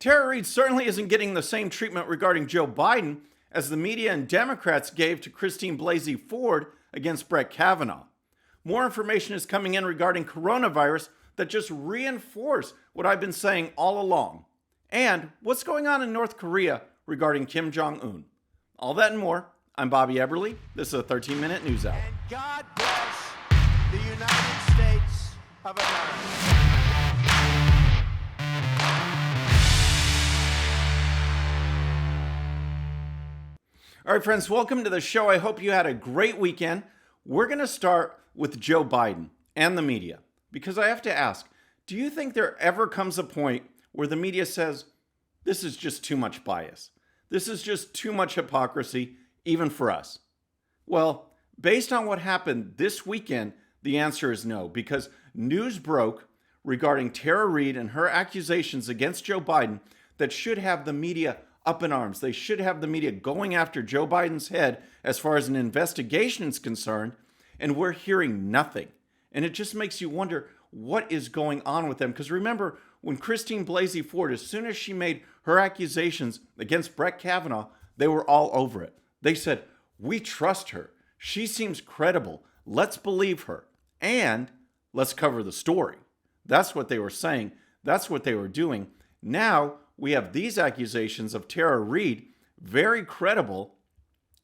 Tara Reade certainly isn't getting the same treatment regarding Joe Biden as the media and Democrats gave to Christine Blasey Ford against Brett Kavanaugh. More information is coming in regarding coronavirus that just reinforce what I've been saying all along. And what's going on in North Korea regarding Kim Jong-un. All that and more. I'm Bobby Eberle. This is a 13-minute news hour. And God bless the United States of America. All right, friends, welcome to the show. I hope you had a great weekend. We're going to start with Joe Biden and the media, because I have to ask, do you think there ever comes a point where the media says, this is just too much bias? This is just too much hypocrisy, even for us? Well, based on what happened this weekend, the answer is no, because news broke regarding Tara Reade and her accusations against Joe Biden that should have the media up in arms. They should have the media going after Joe Biden's head as far as an investigation is concerned, and we're hearing nothing. And it just makes you wonder what is going on with them. Because remember, when Christine Blasey Ford, as soon as she made her accusations against Brett Kavanaugh, they were all over it. They said, we trust her. She seems credible. Let's believe her. And let's cover the story. That's what they were saying. That's what they were doing. Now we have these accusations of Tara Reade, very credible.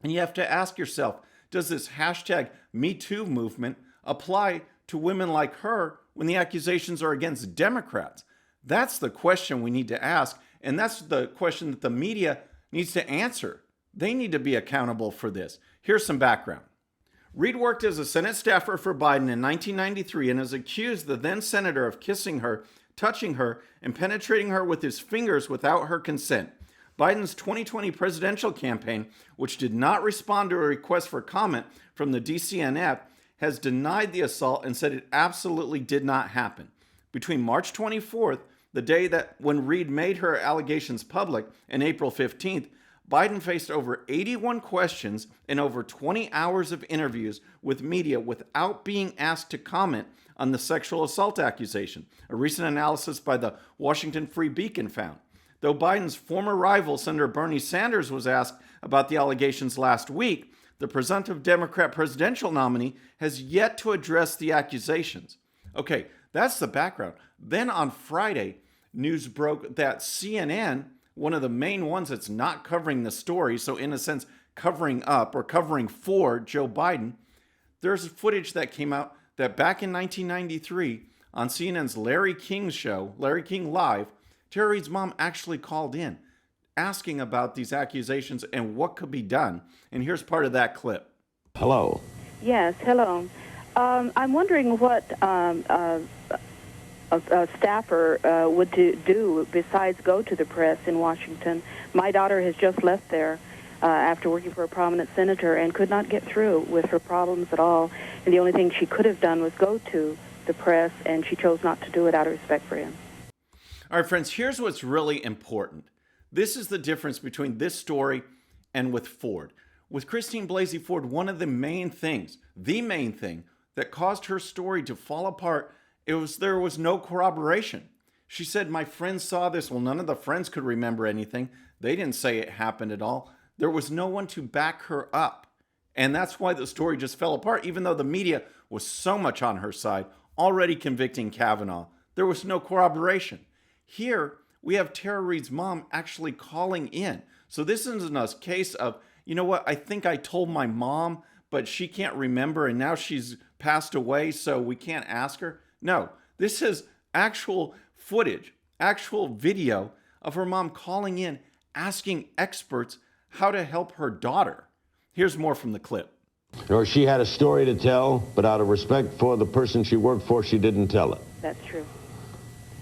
And you have to ask yourself, does this hashtag #MeToo movement apply to women like her when the accusations are against Democrats? That's the question we need to ask. And that's the question that the media needs to answer. They need to be accountable for this. Here's some background. Reade worked as a Senate staffer for Biden in 1993 and has accused the then senator of kissing her, touching her, and penetrating her with his fingers without her consent. Biden's 2020 presidential campaign, which did not respond to a request for comment from the DCNF, has denied the assault and said it absolutely did not happen. Between March 24th, the day that when Reade made her allegations public, and April 15th, Biden faced over 81 questions and over 20 hours of interviews with media without being asked to comment on the sexual assault accusation, a recent analysis by the Washington Free Beacon found. Though Biden's former rival, Senator Bernie Sanders, was asked about the allegations last week, the presumptive Democrat presidential nominee has yet to address the accusations. Okay, that's the background. Then on Friday, news broke that CNN, one of the main ones that's not covering the story, so in a sense, covering up or covering for Joe Biden, there's footage that came out that back in 1993 on CNN's Larry King show, Larry King Live, Tara Reade's mom actually called in asking about these accusations and what could be done. And here's part of that clip. Hello. Yes, hello. I'm wondering what a staffer would do besides go to the press in Washington. My daughter has just left there after working for a prominent senator and could not get through with her problems at all. And the only thing she could have done was go to the press, and she chose not to do it out of respect for him. All right, friends, here's what's really important. This is the difference between this story and with Ford. With Christine Blasey Ford, one of the main things that caused her story to fall apart, there was no corroboration. She said, my friends saw this. Well, none of the friends could remember anything. They didn't say it happened at all. There was no one to back her up. And that's why the story just fell apart, even though the media was so much on her side, already convicting Kavanaugh. There was no corroboration. Here, we have Tara Reade's mom actually calling in. So this isn't a case of, you know what, I think I told my mom, but she can't remember and now she's passed away, so we can't ask her. No, this is actual footage, actual video of her mom calling in, asking experts how to help her daughter. Here's more from the clip. Or she had a story to tell, but out of respect for the person she worked for, she didn't tell it. That's true.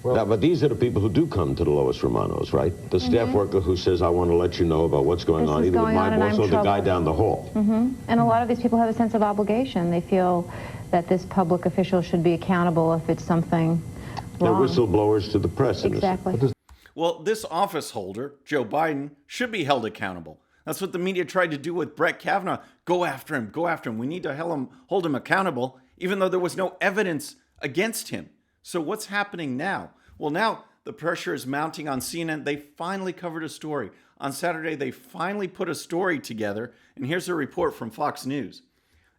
Well, now, but these are the people who do come to the Lois Romanos, right? The staff worker who says, I want to let you know about what's going on, either with my boss or the guy down the hall. And a lot of these people have a sense of obligation. They feel that this public official should be accountable if it's something wrong. They're whistleblowers to the press. Exactly. Well, this office holder, Joe Biden, should be held accountable. That's what the media tried to do with Brett Kavanaugh. Go after him, go after him. We need to hold him accountable, even though there was no evidence against him. So what's happening now? Well, now the pressure is mounting on CNN. They finally covered a story. On Saturday, they finally put a story together, and here's a report from Fox News.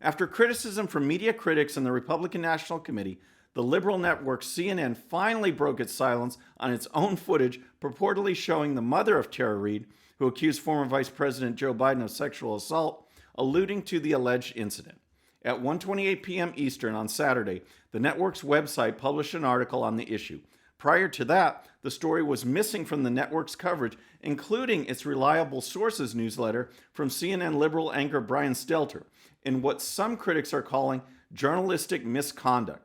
After criticism from media critics and the Republican National Committee, the liberal network CNN finally broke its silence on its own footage purportedly showing the mother of Tara Reade, who accused former Vice President Joe Biden of sexual assault, alluding to the alleged incident. At 1:28 p.m. Eastern on Saturday, the network's website published an article on the issue. Prior to that, the story was missing from the network's coverage, including its reliable sources newsletter from CNN liberal anchor Brian Stelter, in what some critics are calling journalistic misconduct.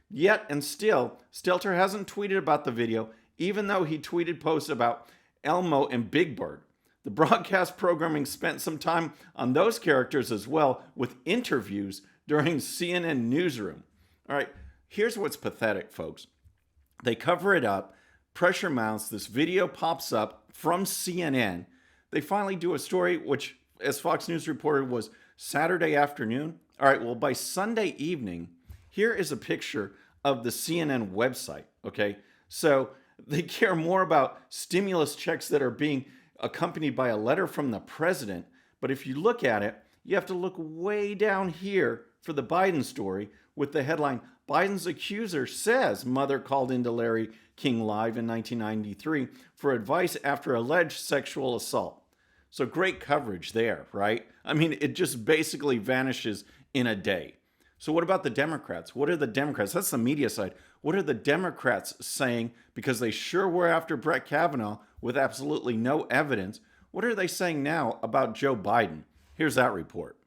Yet and still, Stelter hasn't tweeted about the video, even though he tweeted posts about Elmo and Big Bird. The broadcast programming spent some time on those characters as well, with interviews during CNN Newsroom. All right, here's what's pathetic, folks. They cover it up, pressure mounts, this video pops up from CNN. They finally do a story, which, as Fox News reported, was Saturday afternoon. All right, well, by Sunday evening, here is a picture of the CNN website, okay? So they care more about stimulus checks that are being accompanied by a letter from the president. But if you look at it, you have to look way down here for the Biden story with the headline, Biden's accuser says mother called into Larry King Live in 1993 for advice after alleged sexual assault. So great coverage there, right? I mean, it just basically vanishes in a day. So what about the Democrats? What are the Democrats? That's the media side. What are the Democrats saying? Because they sure were after Brett Kavanaugh with absolutely no evidence. What are they saying now about Joe Biden? Here's that report.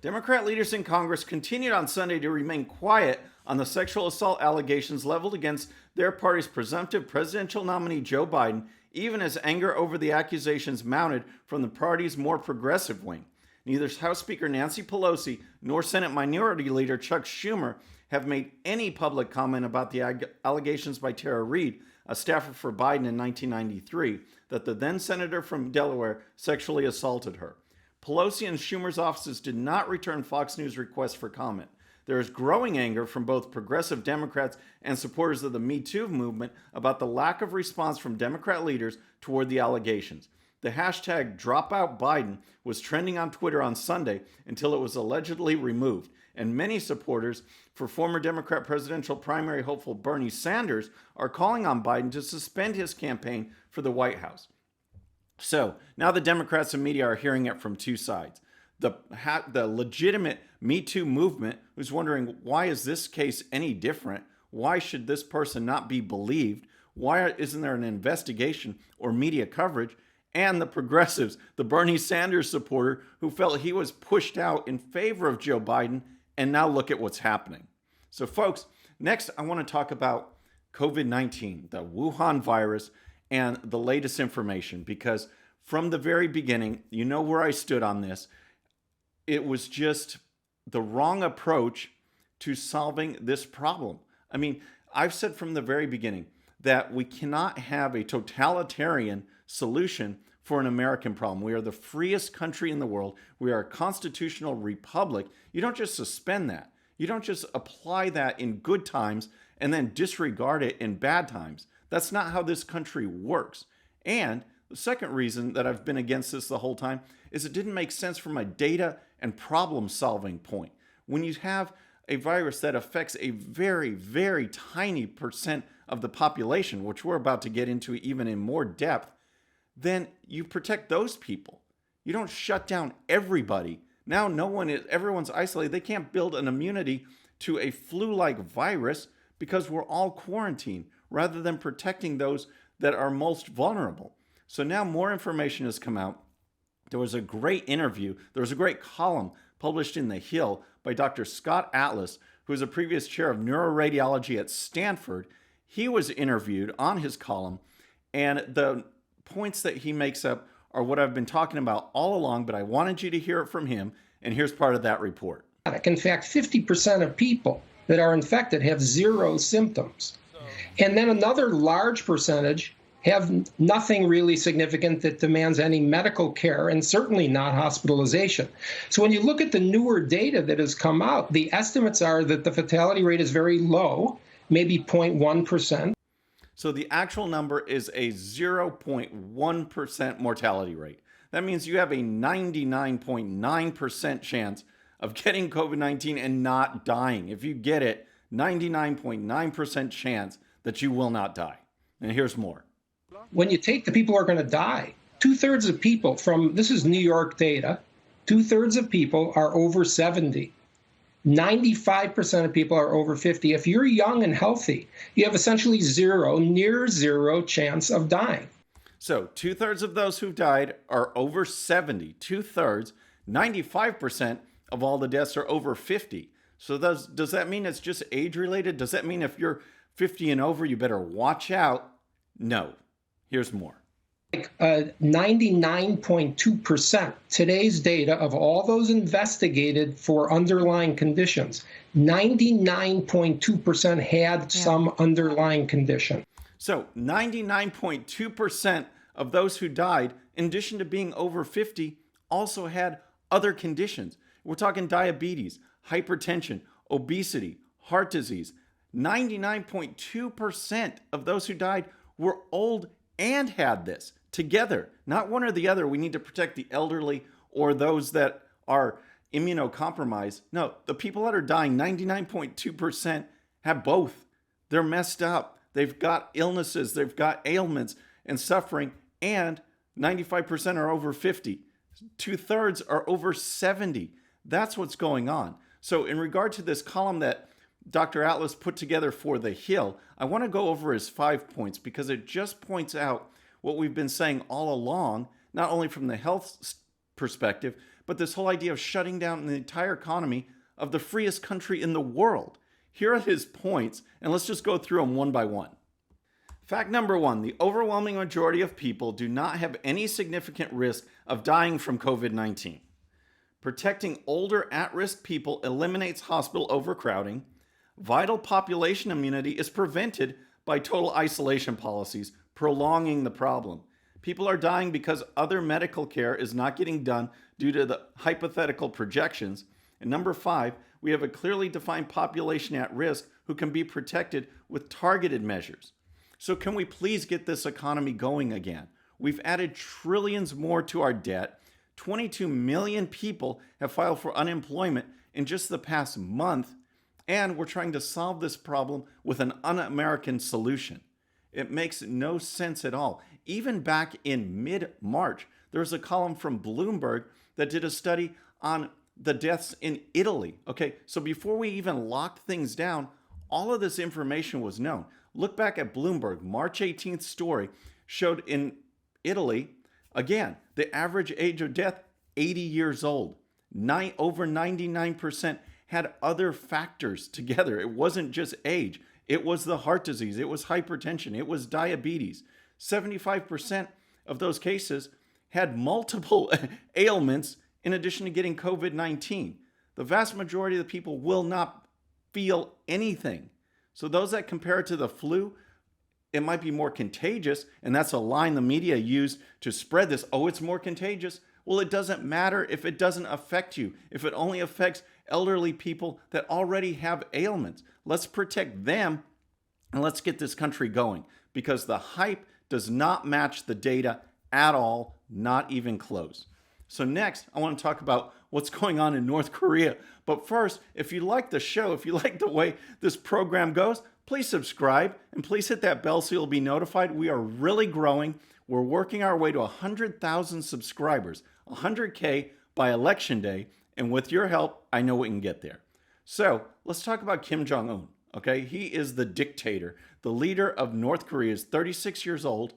Democrat leaders in Congress continued on Sunday to remain quiet on the sexual assault allegations leveled against their party's presumptive presidential nominee Joe Biden, even as anger over the accusations mounted from the party's more progressive wing. Neither House Speaker Nancy Pelosi nor Senate Minority Leader Chuck Schumer have made any public comment about the allegations by Tara Reade, a staffer for Biden in 1993, that the then senator from Delaware sexually assaulted her. Pelosi and Schumer's offices did not return Fox News requests for comment. There is growing anger from both progressive Democrats and supporters of the Me Too movement about the lack of response from Democrat leaders toward the allegations. The hashtag #DropOutBiden was trending on Twitter on Sunday until it was allegedly removed, and many supporters for former Democrat presidential primary hopeful Bernie Sanders are calling on Biden to suspend his campaign for the White House. So now the Democrats and media are hearing it from two sides. The legitimate Me Too movement, who's wondering, why is this case any different? Why should this person not be believed? Why isn't there an investigation or media coverage? And the progressives, the Bernie Sanders supporter who felt he was pushed out in favor of Joe Biden, and now look at what's happening. So folks, next I want to talk about COVID-19, the Wuhan virus, and the latest information, because from the very beginning, you know where I stood on this. It was just the wrong approach to solving this problem. I mean, I've said from the very beginning that we cannot have a totalitarian solution for an American problem. We are the freest country in the world. We are a constitutional republic. You don't just suspend that. You don't just apply that in good times and then disregard it in bad times. That's not how this country works. And the second reason that I've been against this the whole time is it didn't make sense from a data and problem-solving point. When you have a virus that affects a very, very tiny percent of the population, which we're about to get into even in more depth, then you protect those people. You don't shut down everybody. Now everyone's isolated. They can't build an immunity to a flu-like virus because we're all quarantined rather than protecting those that are most vulnerable. So now more information has come out. There was a great interview. There was a great column published in The Hill by Dr. Scott Atlas, who is a previous chair of neuroradiology at Stanford. He was interviewed on his column, and the points that he makes up are what I've been talking about all along, but I wanted you to hear it from him, and here's part of that report. In fact, 50% of people that are infected have zero symptoms. And then another large percentage have nothing really significant that demands any medical care, and certainly not hospitalization. So when you look at the newer data that has come out, the estimates are that the fatality rate is very low, maybe 0.1%. So the actual number is a 0.1% mortality rate. That means you have a 99.9% chance of getting COVID-19 and not dying. If you get it, 99.9% chance that you will not die. And here's more. When you take the people who are going to die, 2/3 of people this is New York data, 2/3 of people are over 70. 95% of people are over 50. If you're young and healthy, you have essentially near zero chance of dying. So 2/3 of those who've died are over 70. 2/3, 95% of all the deaths are over 50. So does that mean it's just age related? Does that mean if you're 50 and over, you better watch out? No. Here's more. 99.2%. Today's data of all those investigated for underlying conditions, 99.2% had some underlying condition. So 99.2% of those who died, in addition to being over 50, also had other conditions. We're talking diabetes, hypertension, obesity, heart disease. 99.2% of those who died were old and had this together, not one or the other. We need to protect the elderly or those that are immunocompromised. No, the people that are dying, 99.2% have both. They're messed up. They've got illnesses, they've got ailments and suffering, and 95% are over 50. 2/3 are over 70. That's what's going on. So in regard to this column that Dr. Atlas put together for The Hill, I want to go over his 5 points because it just points out what we've been saying all along, not only from the health perspective, but this whole idea of shutting down the entire economy of the freest country in the world. Here are his points, and let's just go through them one by one. Fact number 1, the overwhelming majority of people do not have any significant risk of dying from COVID-19. Protecting older at-risk people eliminates hospital overcrowding. Vital population immunity is prevented by total isolation policies, prolonging the problem. People are dying because other medical care is not getting done due to the hypothetical projections. And number 5, we have a clearly defined population at risk who can be protected with targeted measures. So can we please get this economy going again? We've added trillions more to our debt. 22 million people have filed for unemployment in just the past month, and we're trying to solve this problem with an un-American solution. It makes no sense at all. Even back in mid-March, there was a column from Bloomberg that did a study on the deaths in Italy. Okay, so before we even locked things down, all of this information was known. Look back at Bloomberg, March 18th story showed in Italy, again, the average age of death, 80 years old. Over 99% had other factors together. It wasn't just age. It was the heart disease. It was hypertension. It was diabetes. 75% of those cases had multiple ailments in addition to getting COVID-19. The vast majority of the people will not feel anything. So those that compare it to the flu, it might be more contagious, and that's a line the media used to spread this. Oh, it's more contagious. Well, it doesn't matter if it doesn't affect you, if it only affects elderly people that already have ailments. Let's protect them and let's get this country going, because the hype does not match the data at all, not even close. So next, I want to talk about what's going on in North Korea. But first, if you like the show, if you like the way this program goes, please subscribe and please hit that bell so you'll be notified. We are really growing. We're working our way to 100,000 subscribers, 100K by Election Day. And with your help, I know we can get there. So let's talk about Kim Jong-un. Okay, he is the dictator. The leader of North Korea is 36 years old,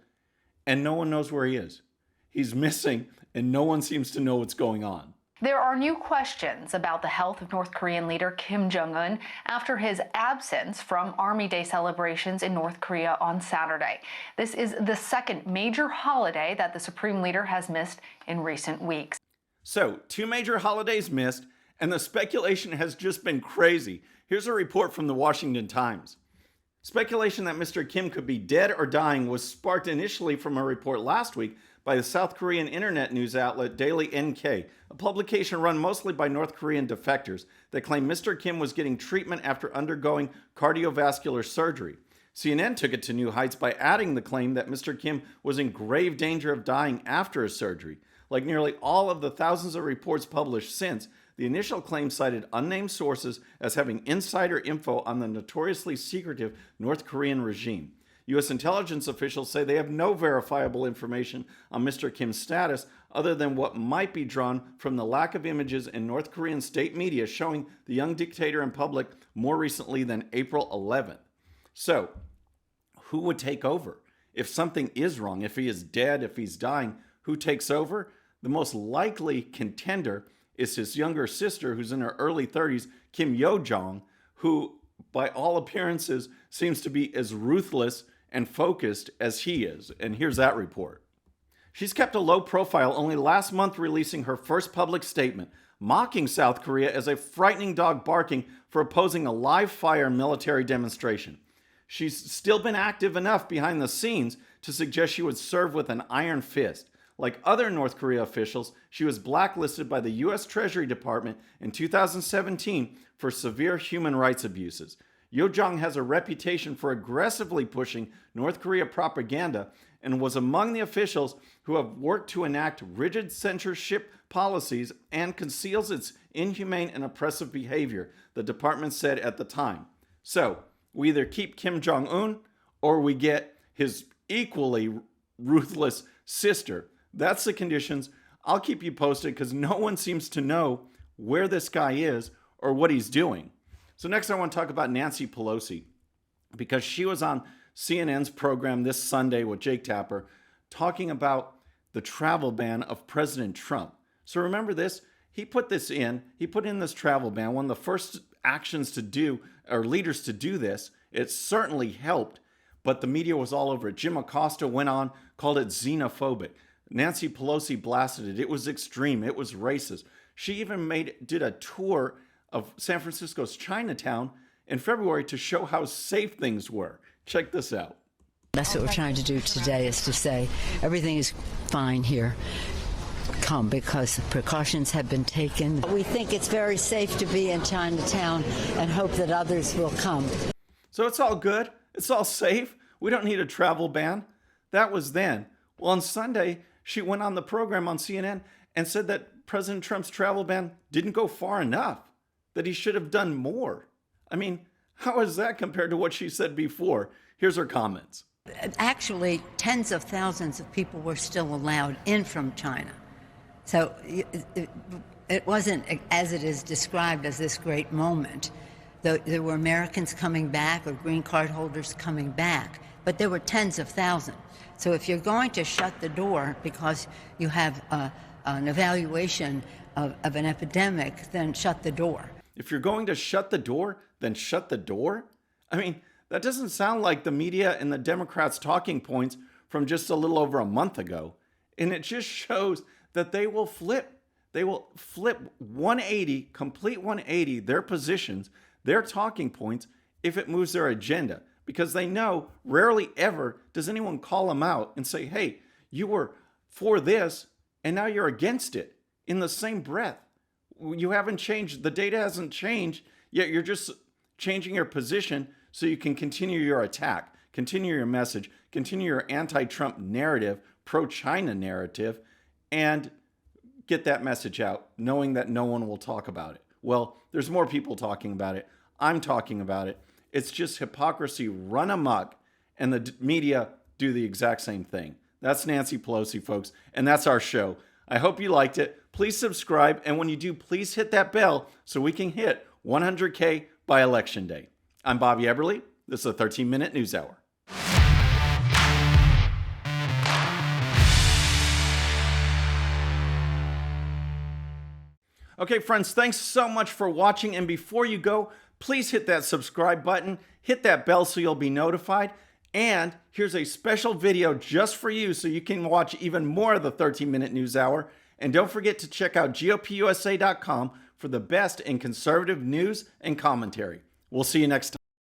and no one knows where he is. He's missing, and no one seems to know what's going on. There are new questions about the health of North Korean leader Kim Jong-un after his absence from Army Day celebrations in North Korea on Saturday. This is the second major holiday that the Supreme Leader has missed in recent weeks. So, 2 major holidays missed, and the speculation has just been crazy. Here's a report from the Washington Times. Speculation that Mr. Kim could be dead or dying was sparked initially from a report last week by the South Korean internet news outlet Daily NK, a publication run mostly by North Korean defectors that claim Mr. Kim was getting treatment after undergoing cardiovascular surgery. CNN took it to new heights by adding the claim that Mr. Kim was in grave danger of dying after his surgery. Like nearly all of the thousands of reports published since, the initial claim cited unnamed sources as having insider info on the notoriously secretive North Korean regime. U.S. intelligence officials say they have no verifiable information on Mr. Kim's status other than what might be drawn from the lack of images in North Korean state media showing the young dictator in public more recently than April 11th. So, who would take over? If something is wrong, if he is dead, if he's dying, who takes over? The most likely contender is his younger sister, who's in her early 30s, Kim Yo-jong, who, by all appearances, seems to be as ruthless and focused as he is. And here's that report. She's kept a low profile, only last month releasing her first public statement, mocking South Korea as a frightening dog barking for opposing a live-fire military demonstration. She's still been active enough behind the scenes to suggest she would serve with an iron fist. Like other North Korea officials, she was blacklisted by the U.S. Treasury Department in 2017 for severe human rights abuses. Yo-jong has a reputation for aggressively pushing North Korea propaganda and was among the officials who have worked to enact rigid censorship policies and conceals its inhumane and oppressive behavior, the department said at the time. So, we either keep Kim Jong-un or we get his equally ruthless sister. That's the conditions. I'll keep you posted because no one seems to know where this guy is or what he's doing. So next I want to talk about Nancy Pelosi because she was on CNN's program this Sunday with Jake Tapper talking about the travel ban of President Trump. So remember this? He put in this travel ban, one of the first actions to do, or leaders to do this. It certainly helped, but the media was all over it. Jim Acosta went on, called it xenophobic. Nancy Pelosi blasted it. It was extreme. It was racist. She even did a tour of San Francisco's Chinatown in February to show how safe things were. Check this out. That's what we're trying to do today, is to say everything is fine here. Come, because precautions have been taken. We think it's very safe to be in Chinatown and hope that others will come. So it's all good. It's all safe. We don't need a travel ban. That was then. Well, on Sunday, she went on the program on CNN and said that President Trump's travel ban didn't go far enough, that he should have done more. I mean, how is that compared to what she said before? Here's her comments. Actually, tens of thousands of people were still allowed in from China. So it wasn't, as it is described, as this great moment. There were Americans coming back or green card holders coming back, but there were tens of thousands. So if you're going to shut the door because you have an evaluation of an epidemic, then shut the door. If you're going to shut the door, then shut the door? I mean, that doesn't sound like the media and the Democrats' talking points from just a little over a month ago. And it just shows that they will flip. They will flip 180, complete 180, their positions, their talking points, if it moves their agenda. Because they know rarely ever does anyone call them out and say, hey, you were for this and now you're against it in the same breath. You haven't changed. The data hasn't changed, yet you're just changing your position so you can continue your attack, continue your message, continue your anti-Trump narrative, pro-China narrative, and get that message out, knowing that no one will talk about it. Well, there's more people talking about it. I'm talking about it. It's just hypocrisy run amok, and the media do the exact same thing. That's Nancy Pelosi, folks, and that's our show. I hope you liked it. Please subscribe, and when you do, please hit that bell so we can hit 100K by Election Day. I'm Bobby Eberle. This is a 13-minute news hour. Okay, friends, thanks so much for watching, and before you go, please hit that subscribe button, hit that bell so you'll be notified, and here's a special video just for you so you can watch even more of the 13-minute news hour. And don't forget to check out GOPUSA.com for the best in conservative news and commentary. We'll see you next time.